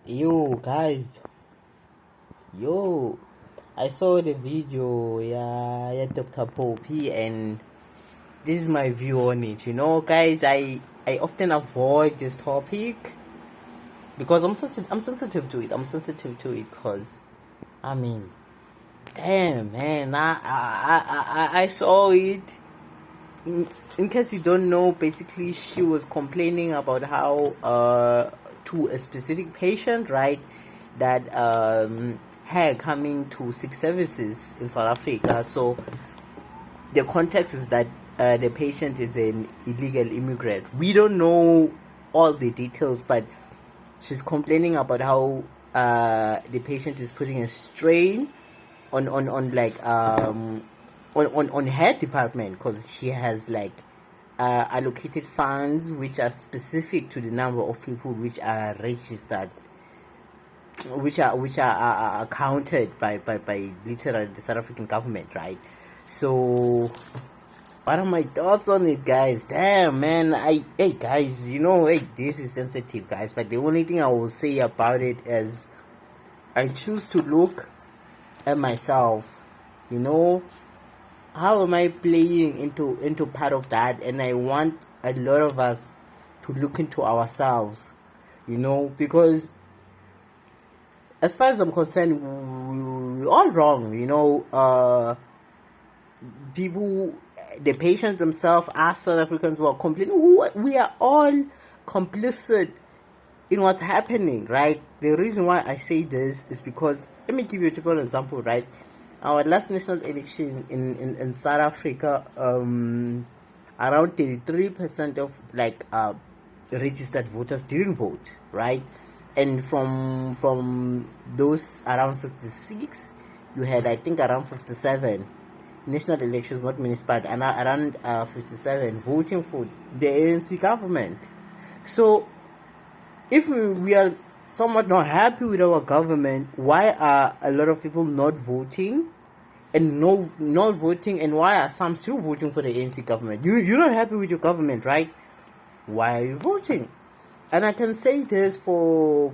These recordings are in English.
Yo, guys, yo, I saw the video, yeah, Dr. Phophi, and this is my view on it. Guys, I often avoid this topic because I'm sensitive to it. I'm sensitive to it because, I mean, damn, man, I saw it. In case you don't know, basically she was complaining about how to a specific patient, right, that her coming to seek services in South Africa. So the context is that the patient is an illegal immigrant. We don't know all the details, but she's complaining about how the patient is putting a strain on her department because she has like allocated funds which are specific to the number of people which are registered, which are counted by literally the South African government, right? So what are my thoughts on it, guys? Damn, man. Hey guys, hey, this is sensitive, guys, but the only thing I will say about it is I choose to look at myself. How am I playing into part of that? And I want a lot of us to look into ourselves, because as far as I'm concerned, we're all wrong. People, the patients themselves, us South Africans who are complaining, we are all complicit in what's happening, right? The reason why I say this is because, let me give you a typical example, right? Our last national election in South Africa, around 33% of registered voters didn't vote, right? And from those around 66, you had, I think, around 57 national elections, not municipal, and around 57 voting for the ANC government. So if we are somewhat not happy with our government, why are a lot of people not voting and not voting, and why are some still voting for the ANC government? You're not happy with your government, right? Why are you voting? And I can say this for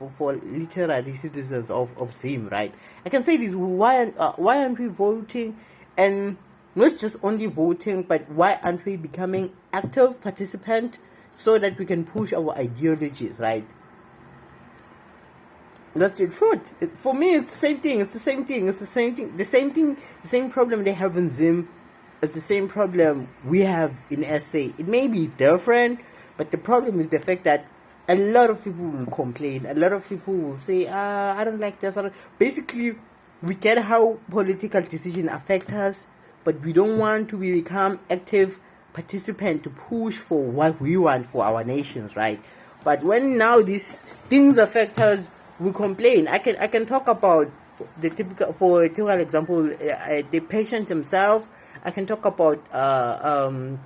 literally citizens of Zim, right? I can say this: why aren't we voting? And not just only voting, but why aren't we becoming active participant so that we can push our ideologies, right? That's the truth. For me, it's the same thing. It's the same thing. It's the same thing. The same thing. The same problem they have in Zim is the same problem we have in SA. It may be different, but the problem is the fact that a lot of people will complain. A lot of people will say, I don't like this. Basically, we get how political decisions affect us, but we don't want to become active participant to push for what we want for our nations, right? But when now these things affect us, we complain. I can talk about the typical example, the patient himself. I can talk about the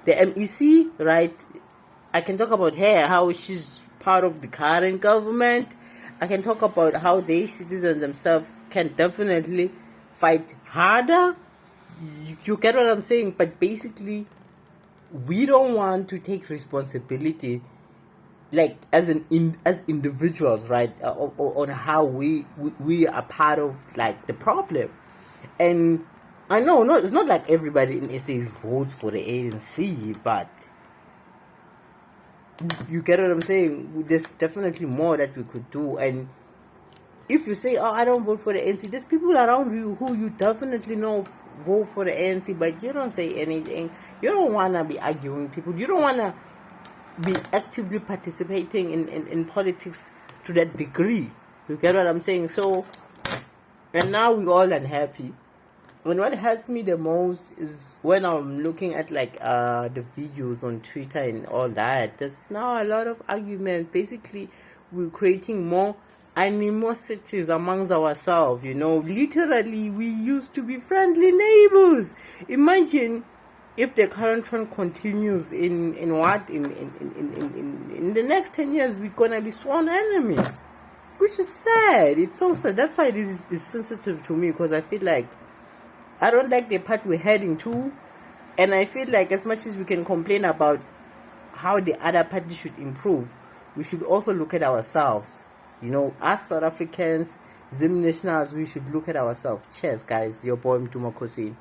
MEC, right? I can talk about her, how she's part of the current government. I can talk about how they citizens themselves can definitely fight harder. You get what I'm saying? But basically, we don't want to take responsibility, like as individuals, right? On how we are part of like the problem. And I know, no, it's not like everybody in SA votes for the ANC, but you get what I'm saying? There's definitely more that we could do. And if you say, I don't vote for the ANC, there's people around you who you definitely know vote for the ANC, but you don't say anything. You don't want to be arguing with people. You don't want to be actively participating in politics to that degree. You get what I'm saying? So, and now we're all unhappy. And what hurts me the most is when I'm looking at the videos on Twitter and all that. There's now a lot of arguments. Basically, we're creating more animosities amongst ourselves. Literally, we used to be friendly neighbors. Imagine if the current trend continues in the next 10 years, we're gonna be sworn enemies, which is sad. It's so sad. That's why this is sensitive to me, because I feel like I don't like the path we're heading to, and I feel like as much as we can complain about how the other party should improve, we should also look at ourselves. Us South Africans, Zim nationals, we should look at ourselves. Cheers, guys. Your boy Mtumakosi.